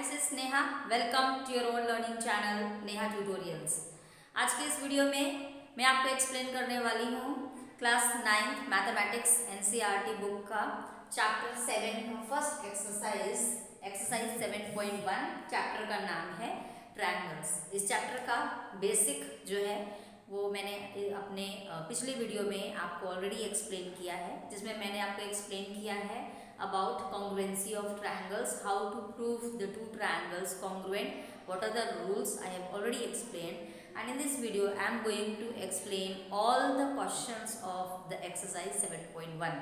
This is Neha. Welcome to your own learning channel Neha tutorials. आज के इस वीडियो में मैं आपको एक्सप्लेन करने वाली हूँ क्लास 9 मैथमेटिक्स एनसीईआरटी बुक का चैप्टर 7 का फर्स्ट एक्सरसाइज 7.1। चैप्टर का नाम है ट्रायंगल्स। इस चैप्टर का बेसिक जो है वो मैंने अपने पिछले वीडियो में आपको ऑलरेडी एक्सप्लेन किया है, जिसमें मैंने आपको एक्सप्लेन किया है about congruency of triangles, how to prove the two triangles congruent, what are the rules I have already explained, and in this video I am going to explain all the questions of the exercise 7.1.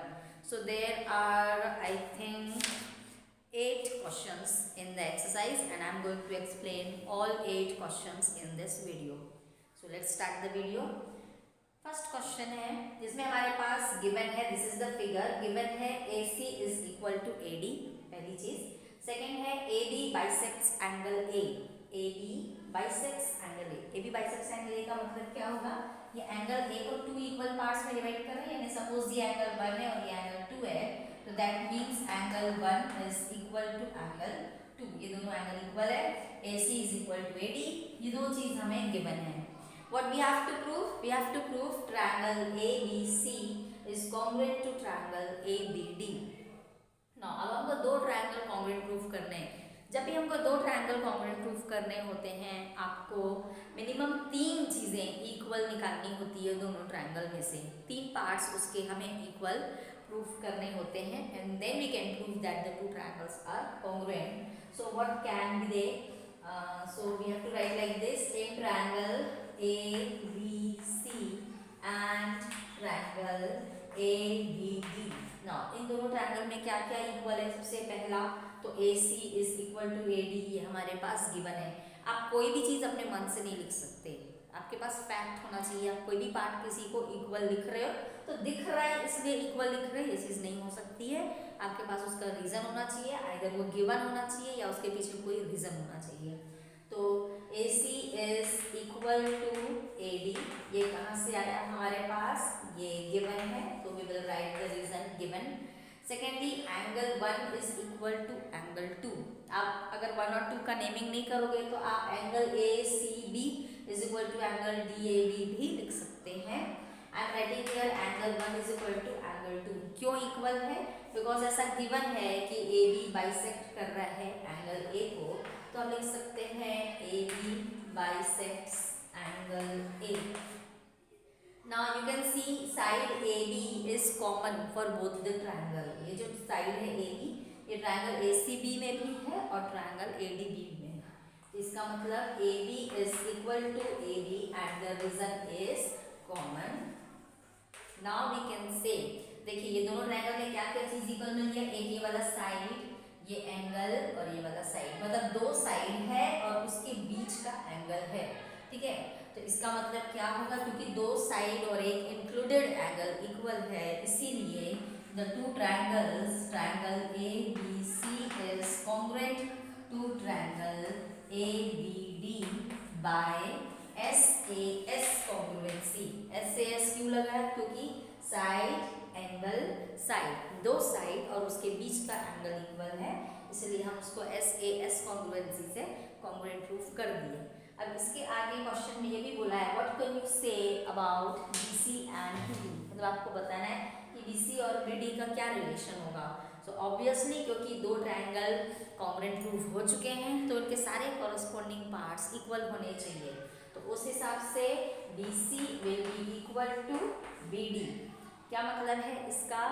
So there are I think 8 questions in the exercise and I am going to explain all 8 questions in this video. So let's start the video. First question है जिसमें हमारे पास given है, this is the figure, given है AC is equal to AD, पहली चीज। Second है AB bisects angle A, AB bisects angle A। AB bisects angle A का मतलब क्या होगा, ये एंगल A को 2 इक्वल पार्ट्स में डिवाइड कर रहे हैं, यानी सपोज ये एंगल 1 है और ये एंगल 2 है, तो that means angle 1 is equal to angle 2। ये दोनों एंगल इक्वल है, AC is equal to AD, ये दो चीज हमें गिवन है। What we have to prove? We have to prove triangle ABC is congruent to triangle ABD. Now, अब हमको दो ट्रायंगल कॉन्ग्रुएंट प्रूफ करने हैं। जब भी हमको दो ट्रायंगल कॉन्ग्रुएंट प्रूफ करने होते हैं, आपको मिनिमम 3 चीज़ें इक्वल निकालनी होती है दोनों ट्रायंगल में से। 3 पार्ट्स उसके हमें इक्वल प्रूफ करने होते हैं and then we can prove that the two triangles are congruent. So what can be they? So we have to write like this: in triangle ABC and triangle ABD. Now इन दोनों triangle में क्या क्या equal है? सबसे पहला तो AC is equal to AD, ये हमारे पास गिवन है। आप कोई भी चीज़ अपने मन से नहीं लिख सकते, आपके पास फैक्ट होना चाहिए। आप कोई भी पार्ट किसी को इक्वल लिख रहे हो तो दिख रहा है इसलिए इक्वल लिख रहे हैं, ये चीज़ नहीं हो सकती है। आपके पास उसका रीज़न होना चाहिए, आइदर वो गिवन होना चाहिए या उसके पीछे कोई रीज़न होना चाहिए। तो AC is equal to AD, ये कहाँ से आया हमारे पास? ये गिवन है, तो we will write the reason given. Secondly angle 1 is equal to angle 2। आप अगर 1 और 2 का नेमिंग नहीं करोगे तो आप angle ACB is equal to angle DAB भी लिख सकते हैं। I am writing here angle 1 is equal to angle 2। क्यों इक्वल है? बिकॉज ऐसा गिवन है कि AB बाइसेक्ट कर रहा है एंगल A को, तो हम लिख सकते हैं AB bisects angle A। Now you can see side AB is common for both the triangle। ये जो साइड है AB, ये ट्रायंगल ACB में भी है और ट्रायंगल ADB में है। इसका मतलब AB is equal to AD and the reason is common। Now we can say, देखिए ये दोनों ट्रायंगल में क्या क्या चीज इक्वल मिल गया? एक ये वाला साइड, ये एंगल और ये वाला साइड, मतलब दो साइड है और उसके बीच का एंगल है, ठीक है। तो इसका मतलब क्या होगा? क्योंकि दो साइड और एक इंक्लूडेड एंगल इक्वल है, इसीलिए the two triangles, triangle ABC is congruent to triangle ABD by SAS congruency. SAS क्यों लगा है? क्योंकि साइड एंगल साइड, दो साइड और उसके बीच का एंगल इक्वल है, इसलिए हम उसको SAS कॉन्ग्रुएंसी से कॉन्ग्रुएंट प्रूफ कर दिए। अब इसके आगे क्वेश्चन में ये भी बोला है what can you say about BC and BD, मतलब आपको बताना है कि BC और BD का क्या रिलेशन होगा। सो ऑब्वियसली क्योंकि दो ट्रायंगल कॉन्ग्रुएंट प्रूफ हो चुके हैं तो उनके सारे कॉरस्पॉन्डिंग पार्ट्स इक्वल होने चाहिए, तो उस हिसाब से BC will be equal to BD। क्या मतलब है इसका?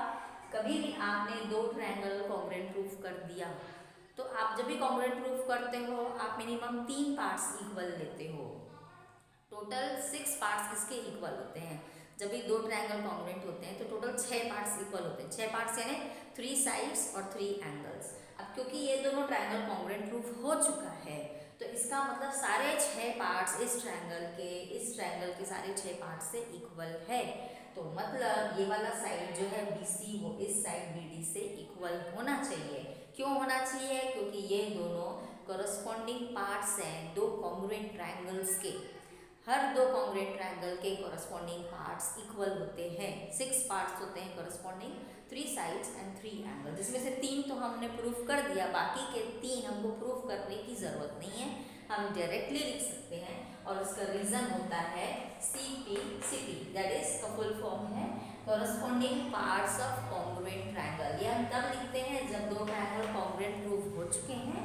कभी भी आपने दो ट्रायंगल कॉन्ग्रुएंट प्रूफ कर दिया तो आप जब भी कॉन्ग्रुएंट प्रूफ करते हो आप मिनिमम 3 पार्ट्स इक्वल लेते हो। टोटल 6 पार्ट्स इसके इक्वल होते हैं। जब भी दो ट्रायंगल कॉन्ग्रुएंट होते हैं तो टोटल 6 पार्ट्स इक्वल होते हैं। 6 पार्ट्स यानी 3 साइड्स और 3 एंगल्स। अब क्योंकि ये दोनों ट्रायंगल कॉन्ग्रुएंट प्रूफ हो चुका है तो इसका मतलब सारे 6 पार्ट्स इस ट्रायंगल के सारे 6 पार्ट्स से इक्वल है। तो मतलब ये वाला साइड जो है BC वो इस साइड BD से इक्वल होना चाहिए। क्यों होना चाहिए? क्योंकि ये दोनों कॉरस्पॉन्डिंग पार्ट्स हैं दो कॉन्ग्रुएंट ट्रायंगल्स के। हर दो कॉन्ग्रुएंट ट्रायंगल के कॉरस्पॉन्डिंग पार्ट्स इक्वल होते हैं। 6 पार्ट्स होते हैं कॉरस्पॉन्डिंग, 3 sides and 3 angles। जिसमें से 3 तो हमने प्रूफ कर दिया, बाकी के 3 हमको प्रूफ करने की ज़रूरत नहीं है, हम डायरेक्टली लिख सकते हैं। और उसका रीज़न होता है CPCT, दैट इज का फुल फॉर्म है corresponding parts of congruent triangle. ये हम तब लिखते हैं जब दो ट्रायंगल कॉन्ग्रुएंट प्रूफ हो चुके हैं,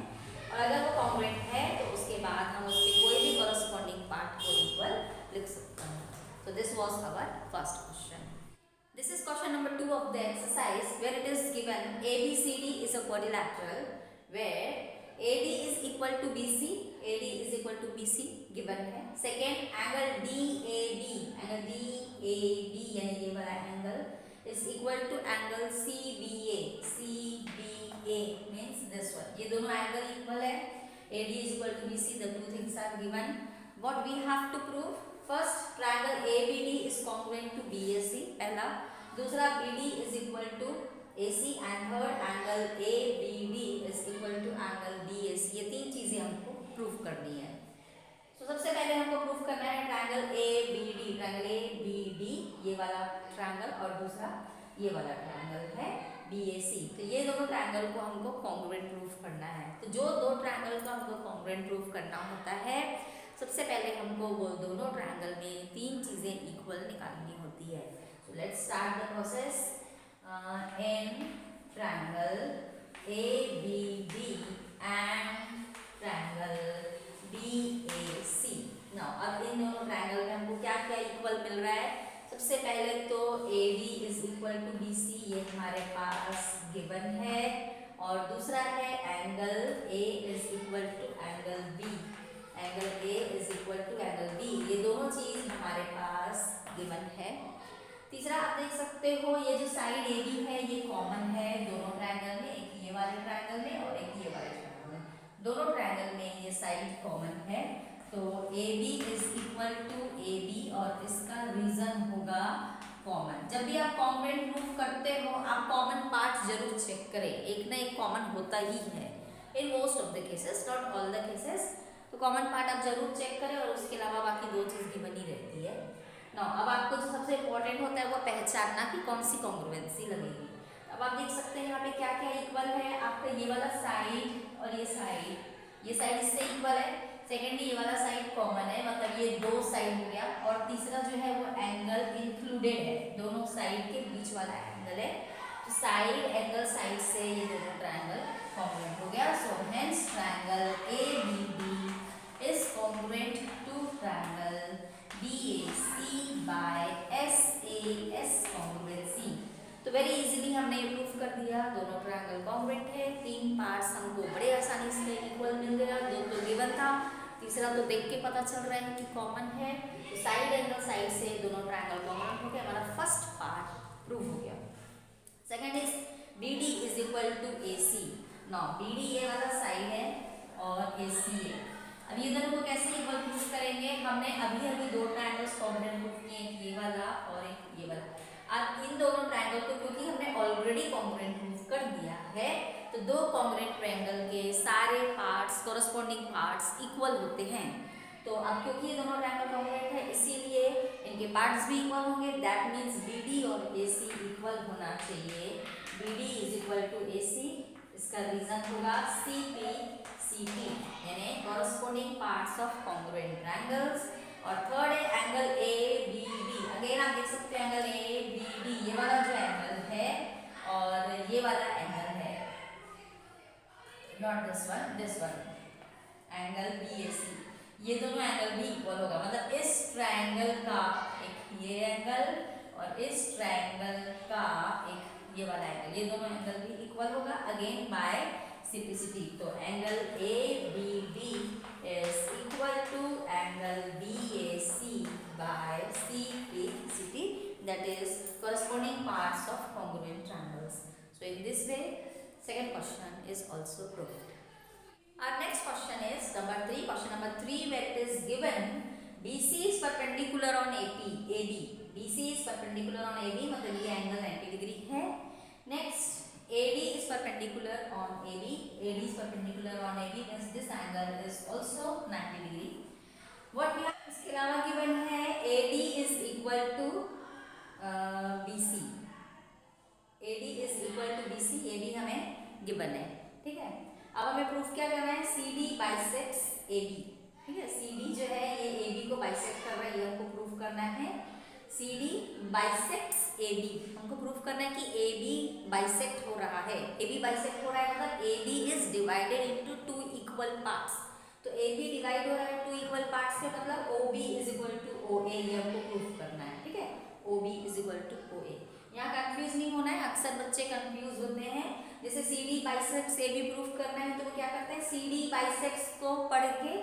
और अगर वो कॉन्ग्रुएंट है तो उसके बाद हम उसके कोई भी कॉरस्पॉन्डिंग पार्ट को इक्वल लिख सकते हैं। So this was our first question. This is question number 2 of the exercise, where it is given ABCD is a quadrilateral where AD is equal to BC, AD is equal to BC given है। Second angle DAB यानी ये वाला angle is equal to angle CBA means this one। ये दोनों angle equal है, AD is equal to BC, the two things are given। What we have to prove? First, triangle ABD is congruent to BAC, पहला। दूसरा, BD is equal to AC and third angle ABD is equal to angle BAC। ये तीन चीजें हमको proof करनी है। तो सबसे पहले हमको प्रूफ करना है ट्रायंगल ABD, ये वाला ट्रायंगल, और दूसरा ये वाला ट्रायंगल है BAC। तो ये दोनों ट्रायंगल को हमको कॉन्ग्रुएंट प्रूफ करना है। तो जो दो ट्रायंगल को हमको कॉन्ग्रुएंट प्रूफ करना होता है, सबसे पहले हमको वो दोनों ट्रायंगल में तीन चीजें इक्वल निकालनी होती है। So let's start the process. In triangle ABD and triangle BAC। Now अब इन दोनों ट्रायंगल में हमको क्या क्या इक्वल मिल रहा है? सबसे पहले तो AD is equal to BC, ये हमारे पास गिवन है, और दूसरा है angle A is equal to angle B, angle A is equal to angle B, ये दोनों चीज हमारे पास गिवन है। तीसरा आप देख सकते हो ये जो साइड AB है ये कॉमन है दोनों ट्रायंगल में, एक ये वाले ट्रायंगल में और एक ये वाले ट्रायंगल में। दोनों ट्रायंगल में ये साइड कॉमन है, तो AB is equal to AB और इसका रीजन होगा कॉमन। जब भी आप कॉन्ग्रुएंट प्रूफ करते हो आप कॉमन पार्ट जरूर चेक करें, एक ना एक कॉमन होता ही है in most of the cases, not all the cases. तो कॉमन पार्ट आप जरूर चेक करें, और उसके अलावा बाकी दो चीज़ की बनी रहती है। ना अब आपको जो सबसे इंपॉर्टेंट होता है वो पहचानना कि कौन सी कॉन्ग्रुएंसी लगेगी। अब आप देख सकते हैं यहाँ पे क्या क्या इक्वल है। आपका ये वाला साइड और ये साइड इससे इक्वल है। सेकेंडली ये वाला साइड कॉमन है, मतलब ये दो साइड हो गया, और तीसरा जो है वो एंगल इंक्लूडेड है, दोनों साइड के बीच वाला एंगल है। तो साइड एंगल साइड से ये दोनों ट्रायंगल कॉन्ग्रुएंट हो गया। So hence triangle ABD is congruent to triangle BAC by SAS congruency। तो वेरी इजीली हमने ये प्रूफ कर दिया, दोनों ट्रायंगल कॉन्ग्रुएंट है, तीन पार्ट्स हमको बड़े आसानी से इक्वल मिल गया, दो तो गिवन था, तीसरा तो देख के पता चल रहा है कि कॉमन है। तो साइड एंगल साइड से दोनों ट्रायंगल कॉन्ग्रुएंट हो गया, हमारा फर्स्ट पार्ट प्रूफ हो गया। Second is BD is equal to AC। Now BD ये वाला साइड है और AC है। अब ये दोनों को कैसे इक्वल प्रूफ करेंगे? हमने अभी दो ट्रायंगल्स कॉन्ग्रुएंट प्रूफ किए, एक ये वाला और एक ये वाला। अब इन दोनों ट्रायंगल को क्योंकि हमने ऑलरेडी कॉन्ग्रुएंट प्रूफ कर दिया है, तो दो कॉन्ग्रुएंट ट्रायंगल के सारे पार्ट्स कॉरस्पॉन्डिंग पार्ट्स इक्वल होते हैं। तो अब क्योंकि ये दोनों ट्रायंगल कॉन्ग्रुएंट है, इसीलिए इनके पार्ट्स भी इक्वल होंगे। दैट मीन्स BD और AC इक्वल होना चाहिए। BD is equal to AC, इसका रीजन होगा CPCT यानी corresponding parts of congruent triangles. और थर्ड है एंगल ABD। अगेन आप देख सकते हैं एंगल ABD, ये वाला जो एंगल है और ये वाला एंगल है, not this one angle BAC, ये दोनों एंगल भी इक्वल होगा। मतलब इस ट्रायंगल का एक ये एंगल और इस ट्रायंगल का एक ये वाला एंगल, ये दोनों एंगल भी इक्वल होगा अगेन बाय CPCT। तो angle ABD is equal to angle BAC by CPCT, that is corresponding parts of congruent triangles. So in this way second question is also proved. Our next question is number 3, question number 3, where it is given BC is perpendicular on AD, BC is perpendicular on AD, मतलब ये angle 90 degree है। Next AD is perpendicular on AB, AD is perpendicular on AB means this angle is also 90 degree. What we have इसके अलावा given है AD is equal to BC, AD ये भी हमें given है। ठीक है, अब हमें प्रूफ क्या करना है, C D bisects A B. ठीक है, सी डी जो है ये ए बी को बाइसेक्ट कर रहा है, ये हमको प्रूफ करना है। C D bisects A B, हमको प्रूफ करना है कि ए बी बाइसेक्ट हो रहा है। ए बी बाइसेक्ट हो रहा है मतलब A B is divided into two equal parts. तो ए बी डिवाइड हो रहा है टू इक्वल पार्ट्स से, मतलब O B is equal to O A, ये हमको प्रूफ करना है। ठीक है, O B is equal to O A. यहाँ कंफ्यूज नहीं होना है, अक्सर बच्चे कंफ्यूज होते हैं। जैसे C D bisects A B proof करना है तो वो क्या करते हैं, सी डी बाइसेक्ट्स को पढ़ के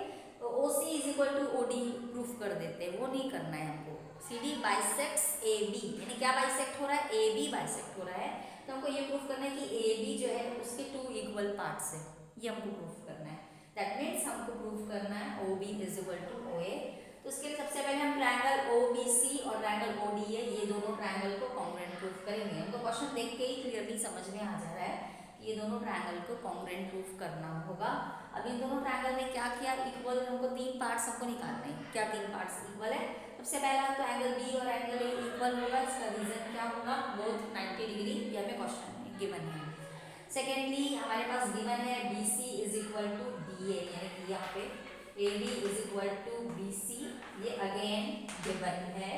O C is equal to O D proof कर देते हैं, वो नहीं करना है हमको। C D bisects A B यानी क्या बाइसेक्ट हो रहा है, ए बी बाइसेक्ट हो रहा है, तो हमको ये प्रूफ करना है कि ए बी जो है उसके टू इक्वल पार्ट्स है, ये हमको प्रूफ करना है। दैट मीन्स हमको प्रूफ करना है O B is equal to O A. तो उसके लिए सबसे पहले हम ट्रायंगल ओ बी सी और ट्रायंगल ओ डी ए, ये दोनों ट्रायंगल को कॉन्ग्रुएंट प्रूफ करेंगे। हमको क्वेश्चन देख के ही क्लियरली समझ में आ जा रहा है कि ये दोनों ट्रायंगल को कॉन्ग्रुएंट प्रूफ करना होगा। अब इन दोनों ट्रायंगल में क्या किया, इक्वल, हमको तीन पार्ट्स हमको निकालने हैं। क्या तीन पार्ट्स इक्वल है, सबसे पहला तो एंगल बी और एंगल ए इक्वल होगा। इसका रीजन क्या होगा, बोथ 90 डिग्री, ये हमें क्वेश्चन में गिवन है। सेकेंडली हमारे पास गिवन है B C is equal to D A, यानी कि यहाँ पे A B is equal to B C, ये अगेन गिवन है।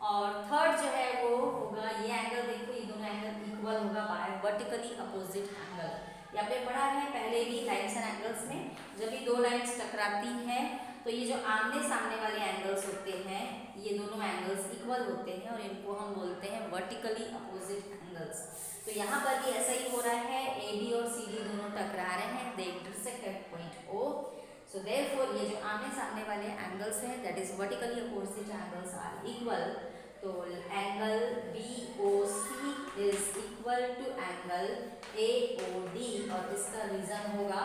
और थर्ड जो है वो होगा ये एंगल, देखो ये दोनों एंगल इक्वल होगा बाय वर्टिकली अपोजिट एंगल। यहाँ पे पढ़ा है पहले भी लाइन्स एंड एंगल्स में, जब ये दो लाइन्स टकराती हैं तो ये जो आमने सामने वाले एंगल्स होते हैं, ये दोनों एंगल्स इक्वल होते हैं और इनको हम बोलते हैं वर्टिकली अपोजिट एंगल्स। तो यहाँ पर भी ऐसा ही हो रहा है, ए बी और सी डी दोनों टकरा रहे हैं, they intersect at point O. So therefore ये जो आमने सामने वाले एंगल्स हैं, that is vertically opposite angles are equal. तो angle B O C is equal to angle A O D, और इसका रीजन होगा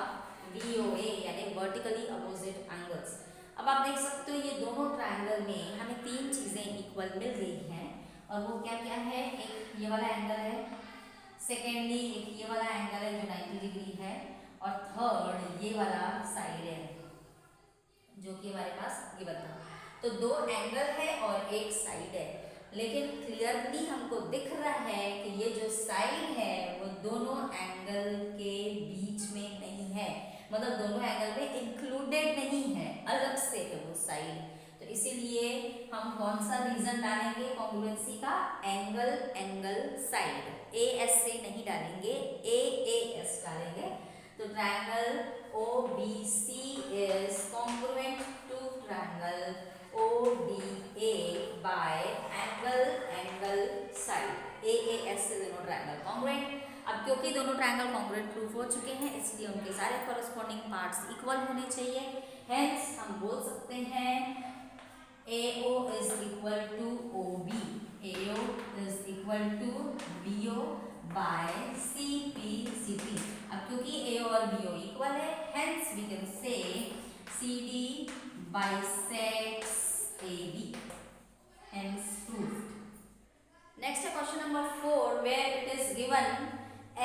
बी ओ ए, यानी वर्टिकली अपोजिट एंगल्स। अब आप देख सकते हो ये दोनों ट्रायंगल में हमें तीन चीज़ें इक्वल मिल रही हैं, और वो क्या क्या है, एक ये वाला एंगल है, सेकेंडली एक ये वाला एंगल है जो 90 डिग्री है, और थर्ड ये वाला साइड है जो कि हमारे पास गिवन था। तो दो एंगल है और एक साइड है, लेकिन क्लियरली हमको दिख रहा है कि ये जो साइड है वो दोनों एंगल के बीच में नहीं है, मतलब दोनों एंगल में इंक्लूडेड नहीं है, अलग से है वो साइड। तो इसीलिए हम कौन सा रीजन डालेंगे कॉन्ग्रुएंसी का, angle angle side, A S से नहीं डालेंगे, ए एस डालेंगे। तो triangle O B C is congruent to triangle O D A by angle angle side, A S से दोनों ट्रायंगल कॉन्ग्रुएंट। अब क्योंकि दोनों ट्रायंगल कॉन्ग्रुएंट प्रूफ हो चुके हैं, इसलिए उनके सारे कॉरस्पॉन्डिंग पार्ट्स इक्वल होने चाहिए। हेंस हम बोल सकते हैं AO is equal to OB, AO is equal to BO by CP. अब क्योंकि AO और BO इक्वल है, hence we can say CD bisects AB, hence proved. Next है question number 4 where it is given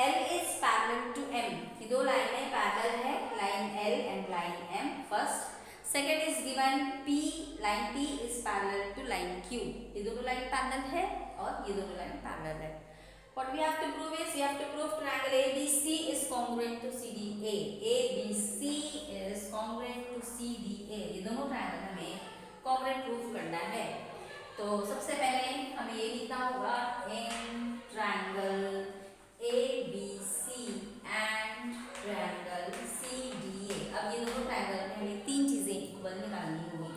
L is parallel to M. ये दो लाइनें parallel है, line L and line M first. Second is given P, line P is parallel to line Q. ये दोनों line parallel है और ये दोनों लाइन पैरेलल है। What we have to prove is we have to prove triangle ABC is congruent to CDA. ABC is congruent to CDA. ये दोनों triangle हमें congruent प्रूफ करना है। तो सबसे पहले हमें ये लिखना होगा in triangle ABC and triangle CDA. अब ये दोनों ट्रायंगल में हमें तीन चीजें इक्वल निकालनी होगी।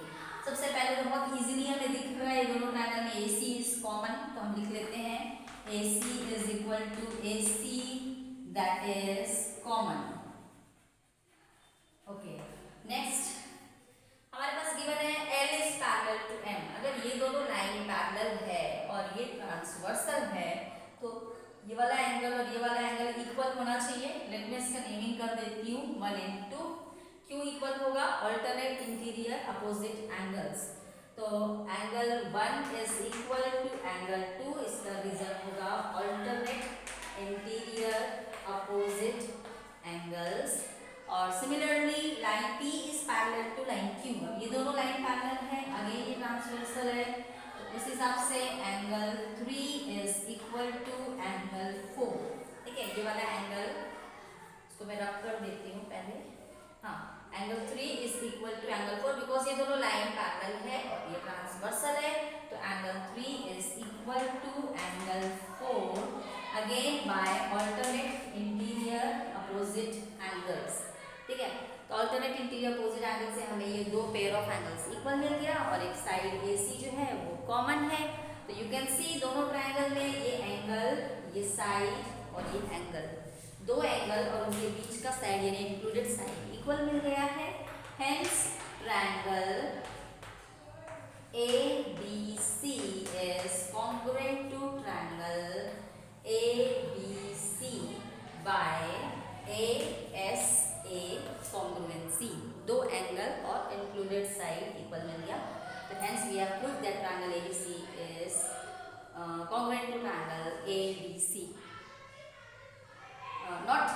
सबसे पहले तो बहुत इजीली हमें दिख रहा है ये दोनों ट्रायंगल में AC इज कॉमन, तो हम लिख लेते हैं AC is equal to AC that is common. Okay, next हमारे पास गिवन है L is parallel to M. अगर ये दोनों लाइन पैरेलल है और ये ट्रांसवर्सल है तो ये वाला एंगल और ये वाला एंगल इक्वल होना चाहिए। लेट मी इसका नेमिंग कर देती हूँ, 1 into क्यों इक्वल होगा, अल्टरनेट इंटीरियर अपोजिट एंगल्स। तो angle 1 is equal to angle 2, इसका रीजन होगा अल्टरनेट इंटीरियर अपोजिट एंगल्स। और similarly line P is parallel to line Q. अब ये दोनों लाइन पैरेलल है, अगेन ये ट्रांसवर्सल है, तो इस हिसाब से angle 3 is equal to angle 4, ठीक है, ये वाला एंगल इसको मैं रब कर देती हूँ पहले। हाँ, angle 3 is equal to angle 4 because ये दोनों लाइन पैरेलल है और ये ट्रांसवर्सल है, तो angle 3 is equal to angle 4 again by alternate interior opposite angles. ठीक है, तो ऑल्टरनेट इंटीरियर अपोजिट एंगल से हमें ये दो पेयर ऑफ एंगल्स इक्वल मिल गया और एक साइड AC जो है वो कॉमन है। तो यू कैन सी दोनों ट्रायंगल में ये एंगल, ये साइड और ये एंगल, दो एंगल और उनके बीच का साइड यानी इंक्लूडेड साइड इक्वल मिल गया है। Hence triangle ABC is congruent to triangle ABC by ASA congruency। दो एंगल और इंक्लूडेड साइड इक्वल मिल गया, तो hence we have proved that triangle ABC is congruent to triangle ABC। Not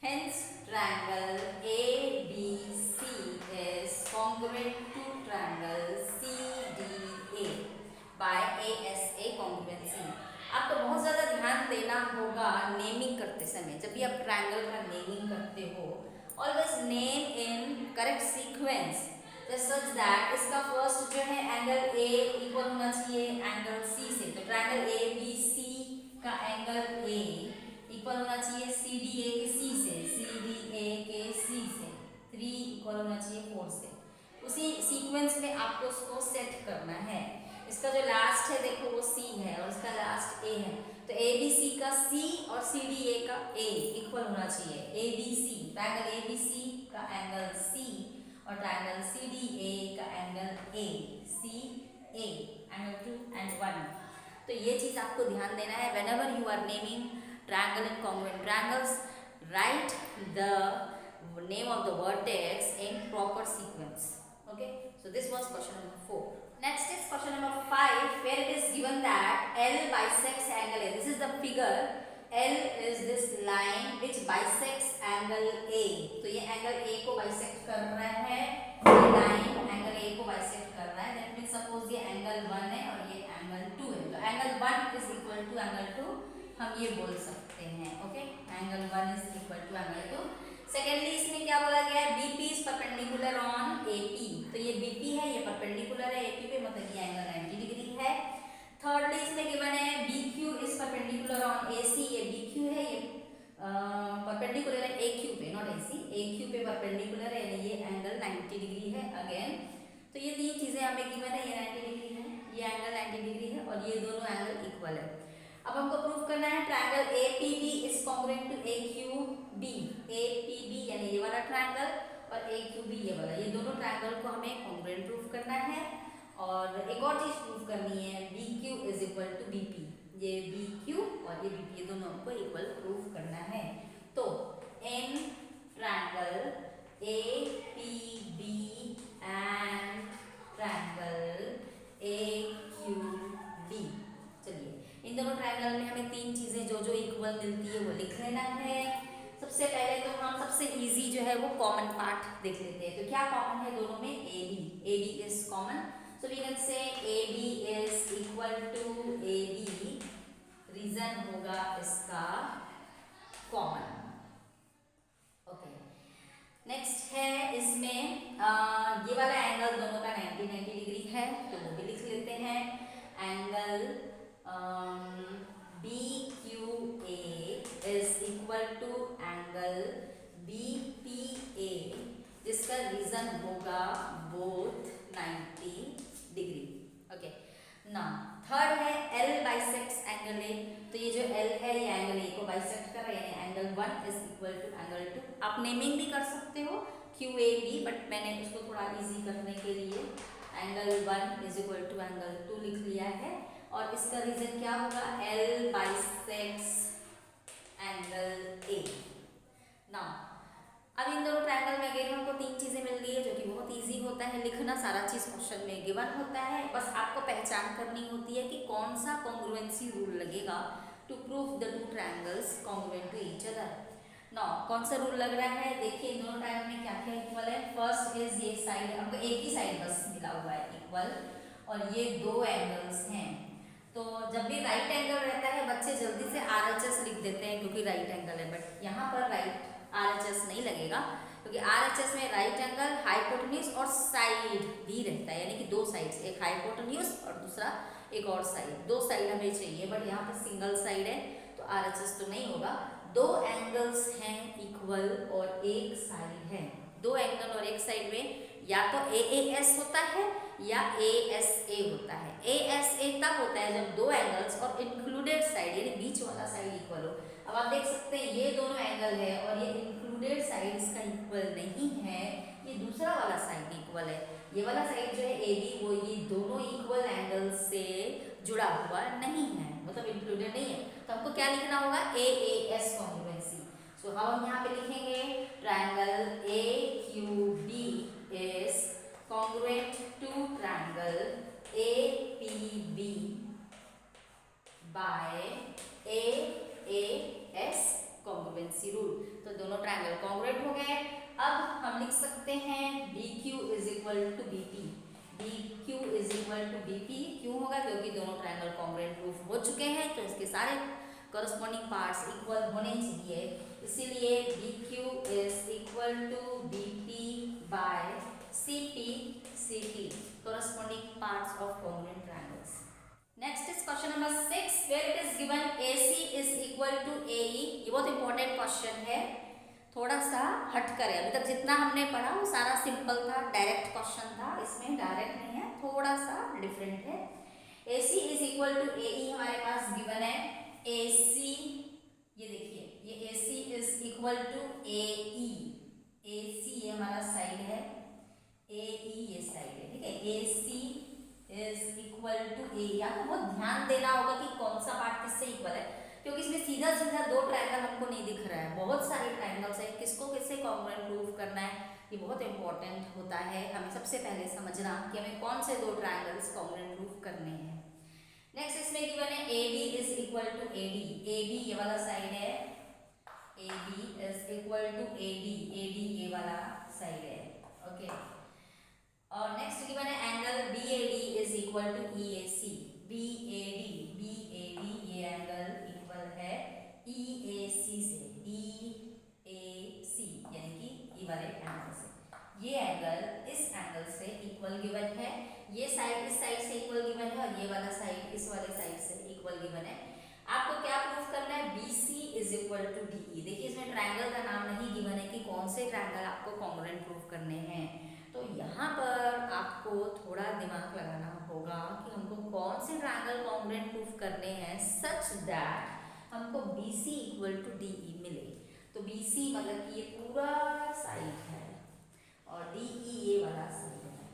hence triangle ABC is congruent to triangle CDA by ASA congruency। आपको बहुत ज़्यादा ध्यान देना होगा नेमिंग करते समय। जब भी आप ट्रायंगल का नेमिंग करते हो, always name in correct sequence such that इसका फर्स्ट जो है एंगल A इक्वल होना चाहिए एंगल C से। तो ट्रायंगल ABC का एंगल A इक्वल होना चाहिए CDA के C से, CDA के C से, 3 इक्वल होना चाहिए 4 से। उसी सीक्वेंस में आपको उसको सेट करना है। इसका जो लास्ट है देखो वो C है और इसका लास्ट A है, तो ABC का C और CDA का A इक्वल होना चाहिए। ABC ट्रायंगल ABC का एंगल C और ट्रायंगल CDA का angle A, CA angle 2 and 1। तो ये चीज़ आपको ध्यान देना है। whenever you are naming triangle and congruent triangles, write the name of the vertex in proper sequence। Okay, so this was question number 4. Next is question number 5 where it is given that L bisects angle A। This is the figure। L is this line which bisects angle A। तो ये angle A को bisect कर रहा है, ये line angle A को bisect कर रहा है। That means suppose ये एंगल 1 है और ये एंगल 2 है, तो angle 1 is equal to angle 2 हम ये बोल सकते हैं। Okay, angle 1 is equal to angle 2। Secondly इसमें क्या बोला गया है, BP is perpendicular on AP। तो ये BP है, ये परपेंडिकुलर है AP पे, मतलब ये एंगल 90 डिग्री है। थर्डली इसमें गिवन है BQ is perpendicular on AC। ये BQ है, ये परपेंडिकुलर है AQ पे, नॉट AC, AQ पे परपेंडिकुलर है यानी ये एंगल 90 डिग्री है अगेन। तो ये तीन चीजें हमें गिवन है, ये 90 डिग्री है, ये एंगल 90 डिग्री है और ये दोनों एंगल इक्वल है। अब हमको प्रूफ करना है triangle APB is congruent to AQB। APB यानी ये वाला ट्रायंगल और AQB ये वाला, ये दोनों ट्रायंगल को हमें कॉन्ग्रुएंट प्रूफ करना है। और एक और चीज प्रूफ करनी है, BQ is equal to BP। ये BQ और ये BP ये दोनों को इक्वल प्रूफ करना है। तो in triangle APB and triangle AQB, चलिए इन दोनों ट्रायंगल में हमें तीन चीजें जो जो इक्वल मिलती है वो लिख लेना है। सबसे पहले तो हम सबसे इजी जो है वो कॉमन पार्ट देख लेते हैं। तो क्या कॉमन है दोनों में, AB is common, so we can say AB is equal to AB, reason होगा इसका कॉमन। ओके, नेक्स्ट है इसमें ये वाला एंगल दोनों का 90 डिग्री है, तो वो भी लिख लेते हैं। Angle BQA is equal to angle BPA जिसका रीजन होगा both 90 degree. Okay, now third है L bisects एंगल A। तो ये जो L है ये एंगल A को बाइसेक्ट कर रहा है यानी angle 1 is equal to angle 2। आप नेमिंग भी कर सकते हो QAB, बट मैंने उसको थोड़ा इजी करने के लिए angle 1 is equal to angle 2 लिख लिया है। और इसका रीजन क्या होगा, L bisects angle A। Now अब इन दोनों ट्रायंगल में अगेन हमको तीन चीजें मिल गई है जो कि बहुत इजी होता है लिखना, सारा चीज क्वेश्चन में गिवन होता है, बस आपको पहचान करनी होती है कि कौन सा कॉन्ग्रुएंसी रूल लगेगा to prove the two triangles congruent to each other. Now कौन सा रूल लग रहा है, देखिए इन दोनों ट्रायंगल में क्या क्या इक्वल है। फर्स्ट इज ये साइड, हमको एक ही साइड बस मिला हुआ है इक्वल, और ये दो एंगल्स हैं। तो जब भी राइट एंगल रहता है बच्चे जल्दी से RHS लिख देते हैं क्योंकि राइट एंगल है, बट यहाँ पर राइट RHS नहीं लगेगा क्योंकि RHS में राइट एंगल, हाइपोटेन्यूज और साइड भी रहता है, यानी कि दो साइड्स, एक हाइपोटेन्यूज और दूसरा एक और साइड, दो साइड हमें चाहिए, बट यहाँ पर सिंगल साइड है तो RHS तो नहीं होगा। दो एंगल्स हैं इक्वल और एक साइड है, दो एंगल और एक साइड में या तो AAS होता है या ASA होता है। ASA तब होता है जब दो एंगल्स और इंक्लूडेड साइड यानी बीच वाला साइड इक्वल हो। अब आप देख सकते हैं ये दोनों एंगल है और ये इंक्लूडेड साइड इसका इक्वल नहीं है, ये दूसरा वाला साइड इक्वल है। ये वाला साइड जो है AB वो ये दोनों इक्वल एंगल से जुड़ा हुआ नहीं है, मतलब इंक्लूडेड नहीं है। तो हमको क्या लिखना होगा, AAS कॉन्ग्रुएंसी। सो हम यहाँ पे लिखेंगे triangle AQB is congruent to triangle APB by AAS congruency rule। तो दोनों ट्रायंगल कॉन्ग्रुएंट हो गए। अब हम लिख सकते हैं BQ is equal to BP। BQ is equal to BP क्यों होगा, क्योंकि दोनों ट्रायंगल कॉन्ग्रुएंट प्रूफ हो चुके हैं, तो इसके सारे करस्पॉन्डिंग पार्ट्स इक्वल होने चाहिए, इसीलिए BQ is equal to BP by CP corresponding parts of congruent triangles। Next is question number 6 where it is given AC is equal to AE। ये बहुत इंपॉर्टेंट क्वेश्चन है, थोड़ा सा हट कर है, अभी तक जितना हमने पढ़ा वो सारा सिंपल था, डायरेक्ट क्वेश्चन था, इसमें डायरेक्ट नहीं है, थोड़ा सा डिफरेंट है। AC is equal to AE हमारे पास गिवन है। AC ये देखिए, ये AC is equal to AE, AC ये हमारा साइड है, AE ये साइड है, ठीक है। AC is equal to AE। आपको बहुत ध्यान देना होगा कि कौन सा पार्ट किससे इक्वल है, क्योंकि इसमें सीधा सीधा दो ट्रायंगल हमको नहीं दिख रहा है, बहुत सारे ट्रायंगल्स है, किसको किससे कॉन्ग्रुएंट प्रूव करना है ये बहुत इंपॉर्टेंट होता है। हमें सबसे पहले समझना कि हमें कौन से दो ट्रायंगल्स कॉन्ग्रुएंट प्रूव करने हैं। नेक्स्ट इसमें गिवन है AB is equal to AD। AB ये वाला साइड है, AB is equal to AD, AD ये वाला साइड है, ओके। और नेक्स्ट गिवन है angle BAD is equal to EAC। BAD ये एंगल इक्वल है EAC से, EAC यानी कि ये वाले एंगल से, ये एंगल इस एंगल से इक्वल गिवन है, ये साइड इस साइड से इक्वल गिवन है और ये वाला साइड इस वाले साइड से इक्वल गिवन है। आपको क्या प्रूफ करना है, BC is equal to DE। देखिए इसमें ट्रायंगल का नाम नहीं गिवन है कि कौन से ट्रायंगल आपको कॉन्ग्रुएंट प्रूफ करने हैं, तो यहाँ पर आपको थोड़ा दिमाग लगाना होगा कि हमको कौन से ट्रायंगल कॉन्ग्रुएंट प्रूफ करने हैं सच दैट हमको BC इक्वल टू DE मिले। तो BC मतलब कि ये पूरा साइड है और DE ये वाला साइड है,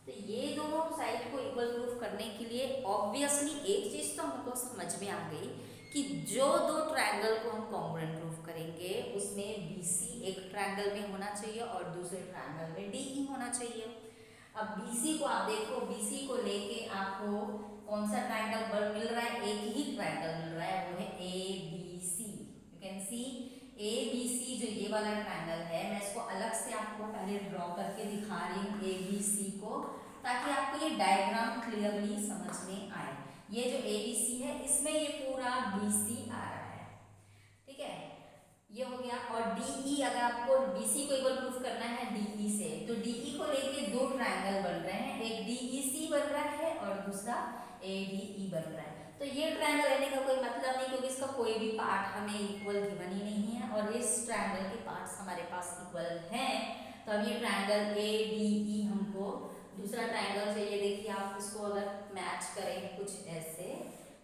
तो ये दोनों साइड को इक्वल प्रूफ करने के लिए ऑब्वियसली एक चीज़ तो हमको समझ में आ गई कि जो दो ट्रायंगल को हम कॉन्ग्रुएंट प्रूफ करेंगे उसमें BC एक ट्रायंगल में होना चाहिए और दूसरे ट्रायंगल में DE होना चाहिए। अब BC को आप देखो, BC को लेके आपको कौन सा ट्रायंगल बल मिल रहा है, एक ही ट्रायंगल मिल रहा है, वो है ABC। You can see ABC जो ये वाला ट्रायंगल है, मैं इसको अलग से आपको पहले ड्रॉ करके दिखा रही हूँ ABC को, ताकि आपको ये डायग्राम क्लियरली समझ में आए। ये जो ABC है इसमें ये पूरा BC आ रहा है, ठीक है, ये हो गया। और DE अगर आपको BC को इक्वल प्रूफ करना है DE से, तो DE को लेके दो ट्रायंगल बन रहे हैं, एक DEC बन रहा है और दूसरा ADE बन रहा है। तो ये ट्रायंगल लेने का कोई मतलब नहीं, क्योंकि इसका कोई भी पार्ट हमें इक्वल गिवन ही नहीं है और इस ट्रायंगल के पार्ट्स हमारे पास इक्वल हैं। तो अब ये ट्रायंगल ADE हमको दूसरा ट्रायंगल चाहिए। देखिए आप इसको अगर मैच करें कुछ ऐसे,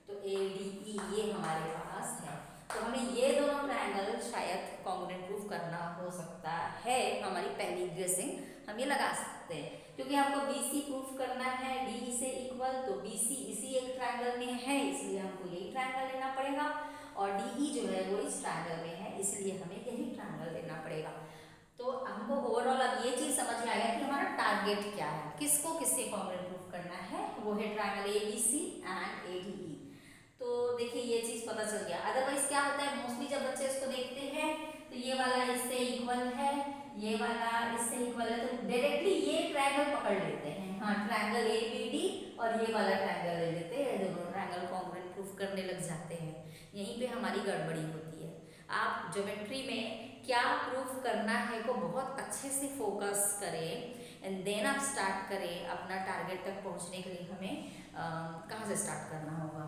तो ADE ये हमारे पास है, तो हमें ये दोनों ट्रायंगल शायद कॉन्ग्रुएंट प्रूफ करना हो सकता है। हमारी पहली गेसिंग हम ये लगा सकते हैं, क्योंकि हमको BC प्रूफ करना है DE से इक्वल, तो BC इसी एक ट्रायंगल में है इसलिए हमको यही ट्रायंगल लेना पड़ेगा, और DE जो है वो इस ट्रायंगल में है इसलिए हमें यही ट्रायंगल लेना पड़ेगा। तो हमको ओवरऑल अब ये चीज़ समझ में आ गया कि हमारा टारगेट क्या है, किसको किससे कॉन्ग्रुएंट प्रूफ करना है, वो है ट्रायंगल ABC एंड ADE। तो देखिए ये चीज़ पता चल गया। अदरवाइज क्या होता है, मोस्टली जब बच्चे इसको देखते हैं तो ये वाला इससे इक्वल है, ये वाला इससे इक्वल है, तो डायरेक्टली ये ट्रायंगल पकड़ लेते हैं। हाँ, ट्रायंगल एबीडी और ये वाला ट्रायंगल ले लेते हैं, दोनों ट्रायंगल कॉन्ग्रुएंट प्रूफ करने लग जाते हैं। यहीं पे हमारी गड़बड़ी होती है। आप ज्योमेट्री में क्या प्रूफ करना है को बहुत अच्छे से फोकस करें एंड देन आप स्टार्ट करें अपना टारगेट तक पहुंचने के लिए। हमें कहाँ से स्टार्ट करना होगा?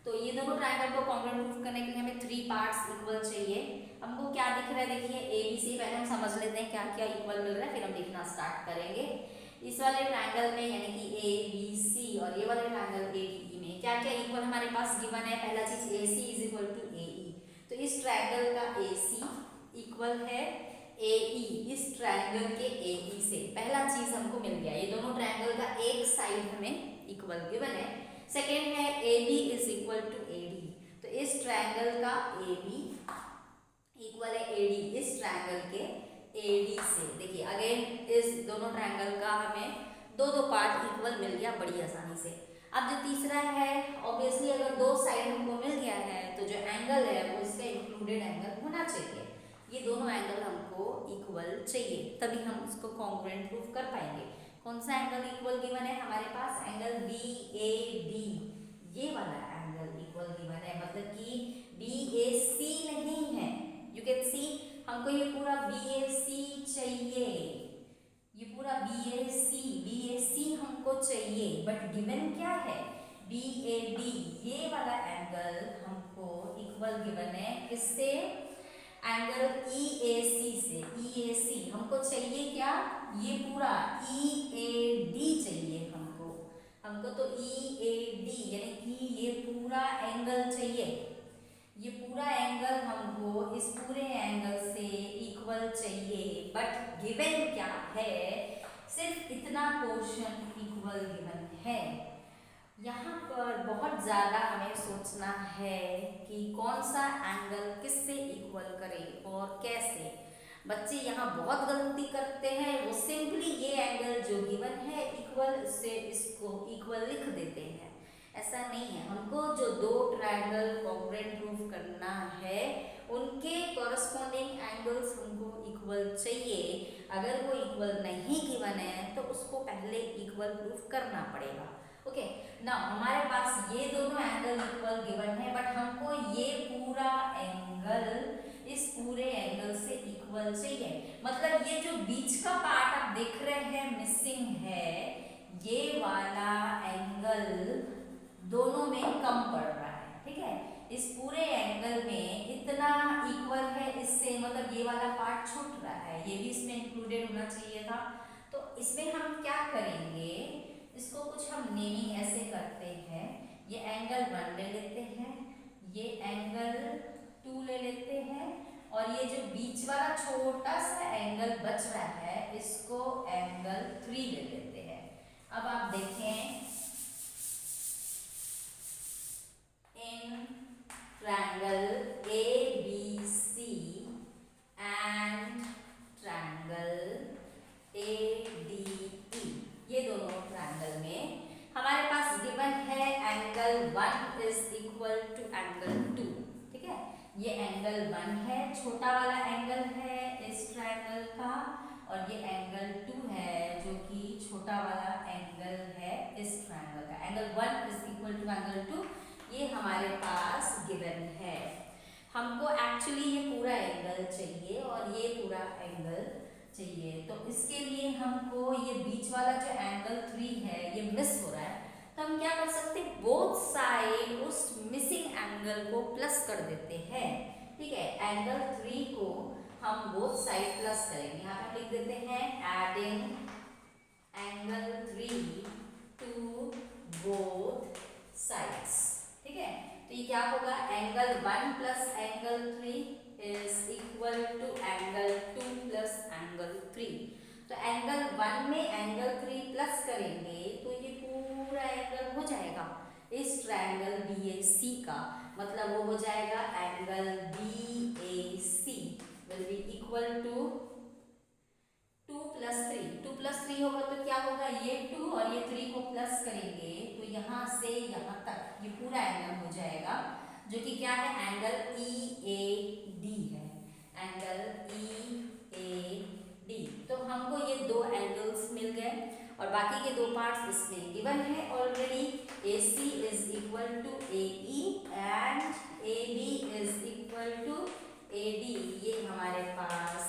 तो ये दोनों ट्रायंगल को कॉन्ग्रुएंट प्रूफ करने के लिए हमें 3 पार्ट्स इक्वल चाहिए। हमको क्या दिख रहा है देखिए, ए बी सी। पहले हम समझ लेते हैं क्या क्या इक्वल मिल रहा है, फिर हम लिखना स्टार्ट करेंगे। इस वाले ट्रायंगल में यानी कि ए बी सी और ये वाले ट्रायंगल ए डी ई में क्या क्या इक्वल हमारे पास गिवन है? पहला चीज ए सी इज इक्वल टू ए ई। तो इस ट्रायंगल का ए सी इक्वल है ए ई इस ट्रायंगल के ए ई से। पहला चीज हमको मिल गया, ये दोनों ट्रायंगल का एक साइड हमें इक्वल गिवन है। सेकेंड है A B is equal to A D. तो इस ट्रायंगल का ए बी इक्वल है ए डी इस ट्रायंगल के ए डी से। देखिए अगेन इस दोनों ट्रायंगल का हमें दो पार्ट इक्वल मिल गया बड़ी आसानी से। अब जो तीसरा है, ऑब्वियसली अगर दो साइड हमको मिल गया है तो जो एंगल है वो इसका इंक्लूडेड एंगल होना चाहिए। ये दोनों एंगल हमको इक्वल चाहिए, तभी हम इसको कॉन्ग्रुएंट प्रूफ कर पाएंगे। कौन सा एंगल इक्वल गिवन है हमारे पास? एंगल बी ए डी, ये वाला एंगल इक्वल गिवन है, मतलब कि बी ए सी नहीं है। यू कैन सी, हमको ये पूरा बी ए सी चाहिए, ये पूरा बी ए सी हमको चाहिए, बट गिवन क्या है? बी ए डी, ये वाला एंगल हमको इक्वल गिवन है किससे? एंगल ई ए सी से। ई ए सी हमको चाहिए क्या? ये पूरा ई ए डी चाहिए हमको तो ई ए डी यानी कि ये पूरा एंगल चाहिए। ये पूरा एंगल हमको इस पूरे एंगल से इक्वल चाहिए, बट गिवन क्या है? सिर्फ इतना पोर्शन इक्वल गिवन है। यहाँ पर बहुत ज़्यादा हमें सोचना है कि कौन सा एंगल किससे इक्वल करें और कैसे। बच्चे यहाँ बहुत गलती करते हैं, वो सिंपली ये एंगल जो गिवन है इक्वल से इसको इक्वल लिख देते हैं। ऐसा नहीं है, हमको जो दो ट्रायंगल कॉन्ग्रुएंट प्रूफ करना है उनके कॉरस्पॉन्डिंग एंगल्स हमको इक्वल चाहिए। अगर वो इक्वल नहीं गिवन है तो उसको पहले इक्वल प्रूफ करना पड़ेगा। ओके ना, हमारे पास ये दोनों एंगल इक्वल गिवन है, बट हमको ये पूरा एंगल इस पूरे एंगल से इक्वल चाहिए। मतलब ये जो बीच का पार्ट आप देख रहे हैं मिसिंग है, ये वाला एंगल दोनों में कम पड़ रहा है। ठीक है, इस पूरे एंगल में इतना इक्वल है इससे, मतलब ये वाला पार्ट छूट रहा है, ये भी इसमें इंक्लूडेड होना चाहिए था। तो इसमें हम क्या करेंगे, इसको कुछ हम नेमिंग ऐसे करते हैं, ये एंगल 1 ले लेते हैं, ये एंगल 2 ले लेते हैं, और ये जो बीच वाला छोटा सा एंगल बच रहा है इसको एंगल 3 ले लेते हैं। अब आप देखें, इन triangle A B C and triangle A D E, ये दोनों ट्रायंगल में हमारे पास गिवन है angle 1 is equal to angle 2। ठीक है, ये एंगल 1 है, छोटा वाला एंगल है इस ट्रायंगल का, और ये एंगल 2 है जो कि छोटा वाला एंगल है इस ट्रायंगल का। Angle 1 is equal to angle 2, ये हमारे पास गिवन है। हमको एक्चुअली ये पूरा एंगल चाहिए और ये पूरा एंगल चाहिए, तो इसके लिए हमको ये बीच वाला जो एंगल 3 है ये मिस हो रहा है, तो हम क्या कर सकते हैं, बोथ साइड उस मिसिंग एंगल को प्लस कर देते हैं। ठीक है, एंगल 3 को हम बोथ साइड प्लस करेंगे। यहाँ पे लिख देते हैं adding angle 3 to both sides. ठीक है, तो ये क्या होगा, angle 1 plus angle 3 is equal to angle 2 plus angle 3। तो एंगल 1 में एंगल 3 प्लस करेंगे तो ये पूरा एंगल हो जाएगा इस ट्रायंगल बी ए सी का, मतलब वो हो जाएगा angle B A C will be equal to 2 plus 3। 2 plus 3 होगा तो क्या होगा, ये 2 और ये 3 को प्लस करेंगे तो यहाँ से यहाँ तक ये पूरा एंगल हो जाएगा, जो कि क्या है, एंगल ई ए डी है। Angle EAD। तो हमको ये दो एंगल्स मिल गए और बाकी के दो पार्ट्स इसमें गिवन है already. AC is equal to AE and AB is equal to AD, ये हमारे पास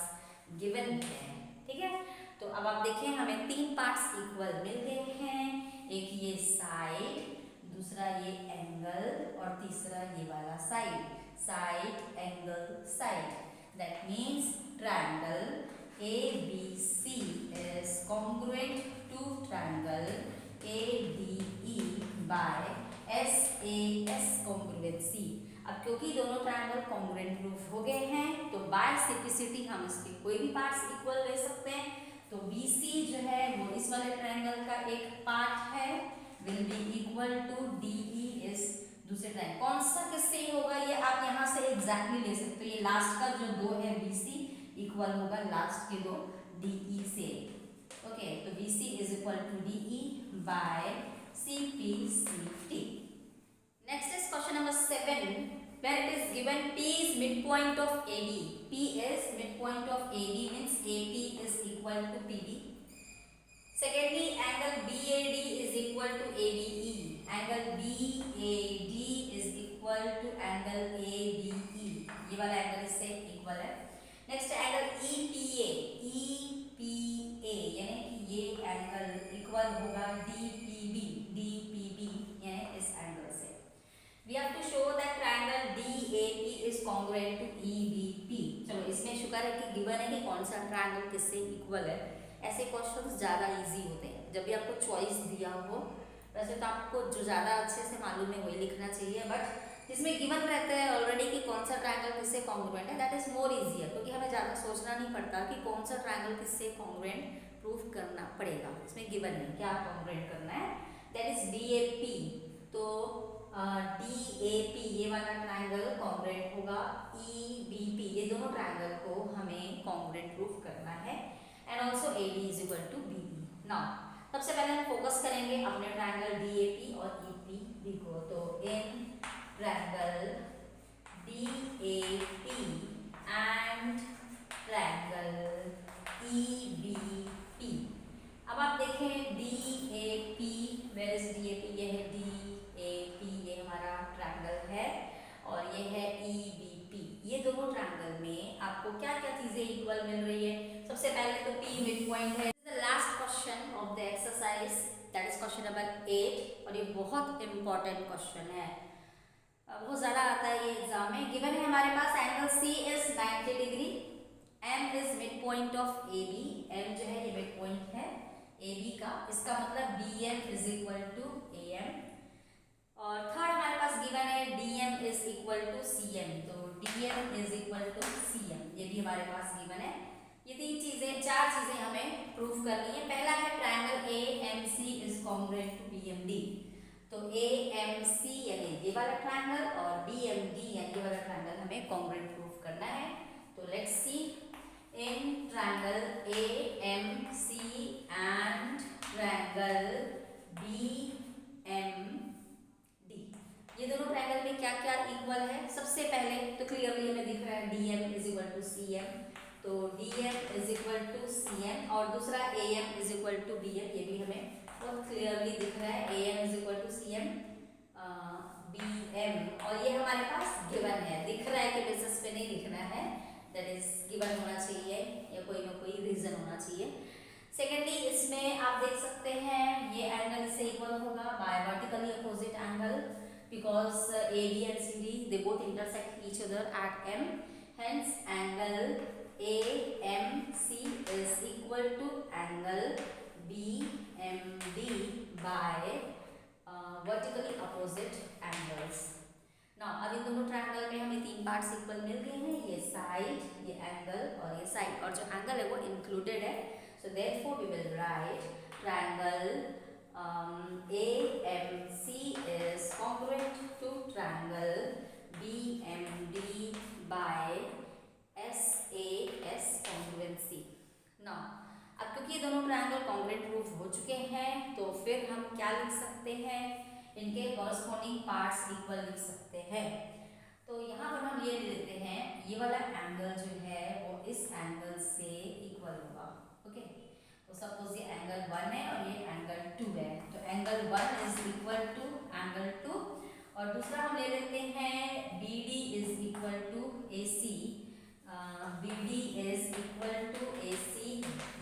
गिवन है। ठीक है, तो अब आप देखें हमें तीन पार्ट्स इक्वल मिल गए हैं, एक ये साइड, दूसरा ये एंगल और तीसरा ये वाला side. Side angle side, that means triangle ABC is congruent to triangle ADE by SAS congruency। अब क्योंकि दोनों ट्रायंगल कॉन्ग्रुएंट प्रूफ हो गए हैं तो बाय सिंप्लिसिटी हम इसके कोई भी पार्ट्स इक्वल ले सकते हैं। तो BC जो है वो इस वाले ट्रायंगल का एक पार्ट है, will be equal to DE इस दूसरे ट्रायंगल। कौन सा किससे होगा ये आप यहाँ से एग्जैक्टली ले सकते हो। ये लास्ट का जो दो है BC इक्वल होगा लास्ट के दो DE से। ओके, तो BC is equal to DE by CPCT। Next is question number 7, where it is given P is midpoint of AB. P is midpoint of AB means AP is equal to PB. Secondly, angle BAD is equal to ABE. Angle BAD is equal to angle ABE. ये वाला angle इससे equal है। Next angle EPA। EPA यानी कि ये angle equal होगा DPB यानी इस एंगल से। We have to show that triangle DAP is congruent to EBP। चलो इसमें शुक्र है कि गिवन है कि कौन सा ट्रायंगल किससे इक्वल है। ऐसे क्वेश्चंस ज़्यादा इजी होते हैं जब भी आपको चॉइस दिया हो। वैसे तो आपको जो ज़्यादा अच्छे से मालूम है वही लिखना चाहिए, बट जिसमें गिवन रहता है ऑलरेडी कि कौन सा ट्रायंगल किससे कॉन्ग्रुएंट है, दैट इज मोर इजियर, क्योंकि हमें ज़्यादा सोचना नहीं पड़ता कि कौन सा ट्रायंगल किससे कॉन्ग्रुएंट प्रूफ करना पड़ेगा। इसमें गिवन है क्या कॉन्ग्रुएंट करना है, दैट इज DAP। तो DAP ये वाला ट्रायंगल कॉन्ग्रुएंट होगा EBP, ये दोनों ट्रायंगल को हमें कॉन्ग्रुएंट प्रूफ करना है। And also AD is equal to BE। Now सबसे पहले हम फोकस करेंगे अपने ट्रायंगल DAP और EPB को। तो in triangle DAP and triangle EBP, अब आप देखें DAP, वेयर इज DAP, ये है DAP, ये हमारा ट्रायंगल है और ये है EBP। ये दोनों ट्रायंगल में आपको क्या क्या चीजें इक्वल मिल रही है। सबसे पहले तो P मिड पॉइंट है। The last question of the exercise, that is question number 8 और ये बहुत इंपॉर्टेंट क्वेश्चन है, बहुत ज़्यादा आता है ये एग्जाम में। गिवन है हमारे पास angle C is 90 degree, M is mid point of AB। M जो है ये मिड पॉइंट है AB का, इसका मतलब BM is equal to AM। और थर्ड हमारे पास गिवन है DM is equal to CM, तो DM is equal to CM, ये भी हमारे पास गिवन है। ये तीन चीजें, चार चीजें हमें प्रूफ करनी है। पहला है triangle AMC is congruent to BMD। तो AMC यानी ये वाला ट्रायंगल और BMD यानी ये वाला ट्रायंगल हमें कॉन्ग्रुएंट प्रूफ करना है। तो let's see in triangle AMC and triangle BMD, ये दोनों ट्रायंगल में क्या क्या इक्वल है। सबसे पहले तो क्लियरली हमें दिख रहा है DM is equal to CM, तो DM is equal to CM और दूसरा AM is equal to BM, ये भी हमें बहुत क्लियरली दिख रहा है। AM is equal to CM BM, और ये हमारे पास गिवन है, दिख रहा है कि बेसिस पे नहीं लिखना है, दैट इज गिवन होना चाहिए या कोई ना कोई रीजन होना चाहिए। सेकेंडली इसमें आप देख सकते हैं ये एंगल इससे इक्वल होगा by vertically opposite angle, because AD and CD they both intersect each other at M, hence angle AMC is equal to angle BMD by vertically opposite angles। now अब इन दोनों ट्रायंगल में हमें तीन parts equal मिल गए हैं, ये side, ये angle और ये साइड, और जो एंगल है वो इंक्लूडेड है। so therefore we will write triangle AMC is congruent to triangle BMD by SAS congruency। now अब क्योंकि ये दोनों ट्रायंगल कॉन्ग्रुएंट प्रूफ हो चुके हैं तो फिर हम क्या लिख सकते हैं, इनके कॉरस्पॉन्डिंग पार्ट्स इक्वल लिख सकते हैं। तो यहाँ पर हम ये लेते हैं, ये वाला एंगल जो है इस एंगल से इक्वल होगा। ओके, तो सपोज ये एंगल 1 है और ये एंगल 2 है, तो angle 1 is equal to angle 2, और दूसरा हम ले लेते हैं BD is equal to AC। BD is equal to AC,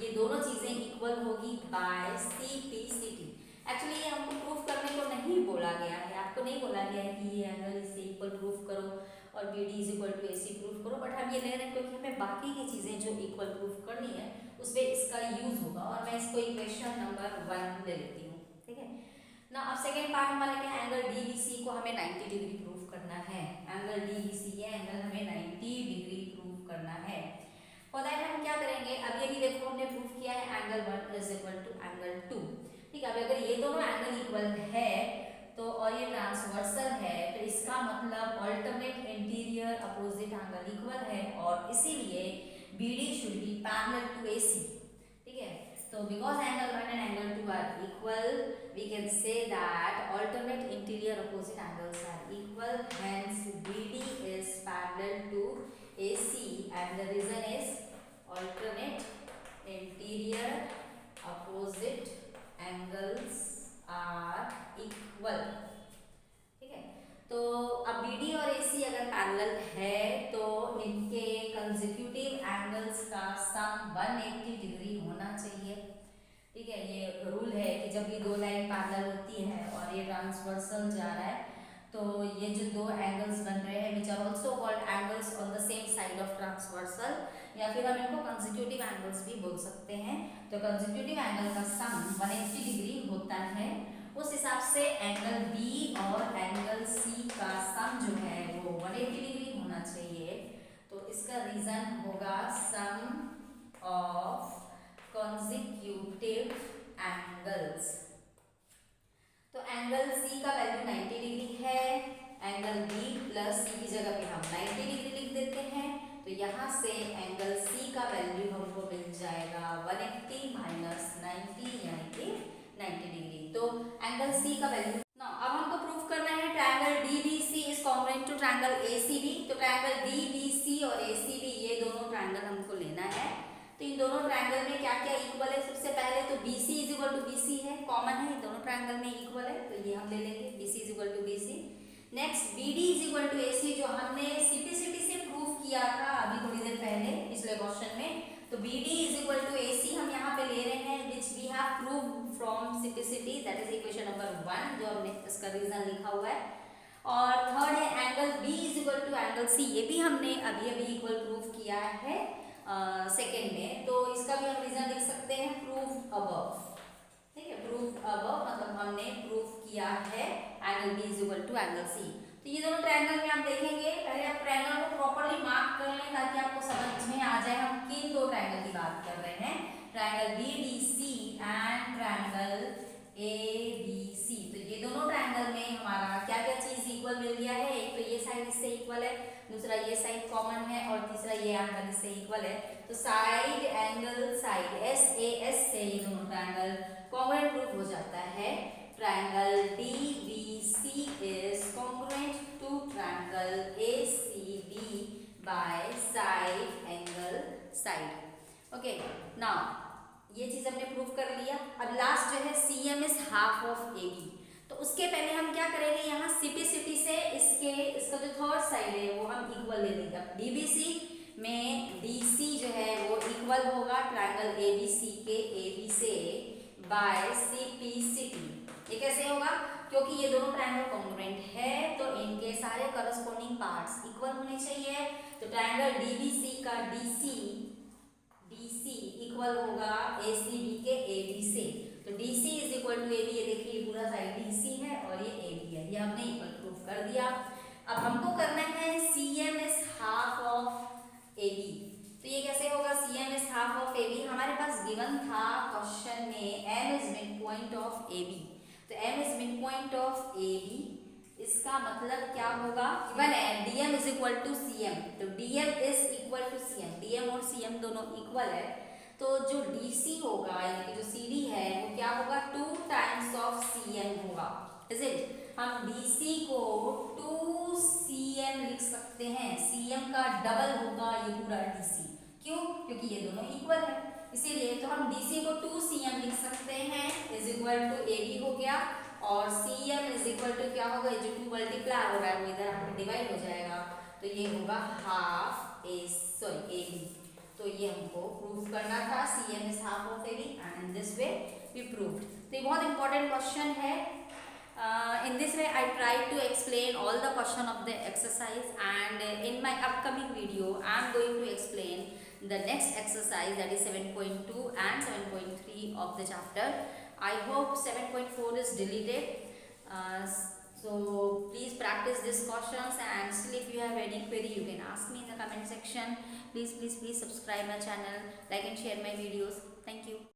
ये दोनों चीजें इक्वल होगी बाय CPCT। एक्चुअली ये हमको प्रूफ करने को नहीं बोला गया है, आपको नहीं बोला गया है कि ये एंगल इससे इक्वल प्रूफ करो और BD is equal to AC proof करो, बट हम ये ले रहे हैं क्योंकि हमें बाकी की चीजें जो इक्वल प्रूफ करनी है उसमें इसका यूज होगा, और मैं इसको इक्वेशन नंबर 1 ले लेती हूँ। ठीक है ना, अब सेकेंड पार्ट हमारा क्या है, एंगल DBC को हमें 90 डिग्री प्रूफ करना है। एंगल DBC ये एंगल हमें 90 डिग्री प्रूफ करना है। फॉर दैट हम क्या करेंगे, अब ये भी देखो हमने प्रूफ किया है angle 1 is equal to angle 2। ठीक है, अब अगर ये दोनों एंगल इक्वल है तो और ये ट्रांसवर्सल है, तो इसका मतलब alternate interior opposite angle equal है, और इसीलिए BD should be parallel to AC। ठीक है, so because angle 1 and angle 2 are equal, we can say that alternate interior opposite angles are equal, hence BD is parallel to AC, and the reason is alternate interior opposite angles are equal। ठीक है, तो अब BD और AC अगर parallel है तो इनके consecutive angles का सम 180 डिग्री होना चाहिए। ठीक है, ये रूल है कि जब ये दो लाइन पैरेलल होती है और ये ट्रांसवर्सल जा रहा है तो ये जो दो एंगल्स बन रहे हैं which are also called angles on the same side of transversal, या फिर हम इनको कंसेक्यूटिव एंगल्स भी बोल सकते हैं। तो कंसेक्यूटिव एंगल का सम 180 डिग्री होता है, उस हिसाब से एंगल B और एंगल C का सम जो है वो 180 डिग्री होना चाहिए। तो इसका रीजन होगा सम ऑफ consecutive angles। तो एंगल C का वैल्यू 90 डिग्री है, एंगल B प्लस C की जगह पे हम 90 डिग्री लिख देते हैं, तो यहाँ से एंगल C का वैल्यू हमको मिल जाएगा 180 माइनस 90 यानी कि 90 डिग्री। तो एंगल C का वैल्यू ना, अब हमको प्रूफ करना है triangle DBC is congruent to triangle ACB। तो ट्रायंगल DBC और ACB ये दोनों ट्रायंगल हमको लेना है। तो इन दोनों ट्रायंगल में क्या क्या इक्वल है, सबसे पहले तो BC is equal to BC है, कॉमन है, दोनों ट्रायंगल में इक्वल है, तो ये हम ले लेंगे BC is equal to BC। Next BD is equal to AC, जो हमने सिंप्लिसिटी से प्रूफ किया था अभी थोड़ी देर पहले पिछले क्वेश्चन में। तो BD is equal to AC हम यहाँ पे ले रहे हैं which we have proved from simplicity, that is equation number 1 जो हमने इसका रीजन लिखा हुआ है। और थर्ड है angle B is equal to angle C, ये भी हमने अभी अभी इक्वल प्रूफ किया है सेकेंड में, तो इसका भी हम रीजन लिख सकते हैं प्रूफ अबव। ठीक है, प्रूफ अबव मतलब हमने प्रूफ किया है angle B is equal to angle C। तो ये दोनों ट्रायंगल में आप देखेंगे, पहले आप ट्रायंगल को प्रॉपर्ली मार्क कर लें ताकि आपको समझ में आ जाए हम किन दो ट्रायंगल की बात कर रहे हैं, triangle BDC and triangle ABC। तो ये दोनों ट्रायंगल में हमारा क्या क्या चीज इक्वल मिल गया है, एक तो ये साइड इससे इक्वल है, दूसरा ये साइड कॉमन है, और तीसरा ये एंगल इससे इक्वल है। तो साइड एंगल साइड SAS से ये दोनों ट्रायंगल कॉन्ग्रुएंट प्रूफ हो जाता है। Triangle DBC is congruent to triangle ACB by side angle side. Okay, now ये चीज हमने प्रूफ कर लिया। अब लास्ट जो है CM is half of AB, तो उसके पहले हम क्या करेंगे, यहाँ सिंप्लिसिटी से इसका जो थर्ड साइड है वो हम इक्वल ले लेंगे। DBC में DC जो है वो इक्वल होगा ट्रायंगल ABC के AB से बाय CPCT। ये कैसे होगा, क्योंकि ये दोनों ट्रायंगल कॉन्ग्रुएंट है तो इनके सारे करस्पॉन्डिंग पार्ट्स इक्वल होने चाहिए। तो ट्रायंगल DBC का DC इक्वल होगा ACB के AB से, तो DC is equal to AB, ये देखिए पूरा साइड DC है और ये AB है, ये हमने इक्वल प्रूफ कर दिया। अब हमको करना है CM is half of AB। तो ये कैसे होगा, CM is half of AB, हमारे पास गिवन था क्वेश्चन में M is mid point of AB, तो M is mid point of AB, इसका मतलब क्या होगा, गिवन है DM is equal to CM, तो DM is equal to CM, DM और CM दोनों इक्वल है, तो जो DC होगा यानी कि जो CD है वो क्या होगा 2 टाइम्स ऑफ CM होगा, इज इट। हम DC को 2CM लिख सकते हैं, CM का डबल होगा ये पूरा DC, क्यों? क्योंकि ये दोनों इक्वल है, इसीलिए तो हम DC को 2cm लिख सकते हैं इज इक्वल टू AB हो गया, और cm इज इक्वल टू क्या होगा, जो 2 मल्टीप्लाई हो रहा है वो इधर आपको डिवाइड हो जाएगा, तो ये होगा हाफ AB। तो ये हमको प्रूव करना था, cm is half of AB and in this way we proved. तो ये बहुत इंपॉर्टेंट क्वेश्चन है। In this way I try to explain all the question of the exercise, and in my upcoming video I am going to explain the next exercise, that is 7.2 and 7.3 of the chapter. I hope 7.4 is deleted. So please practice these questions, and still if you have any query you can ask me in the comment section. Please subscribe my channel, like and share my videos. Thank you.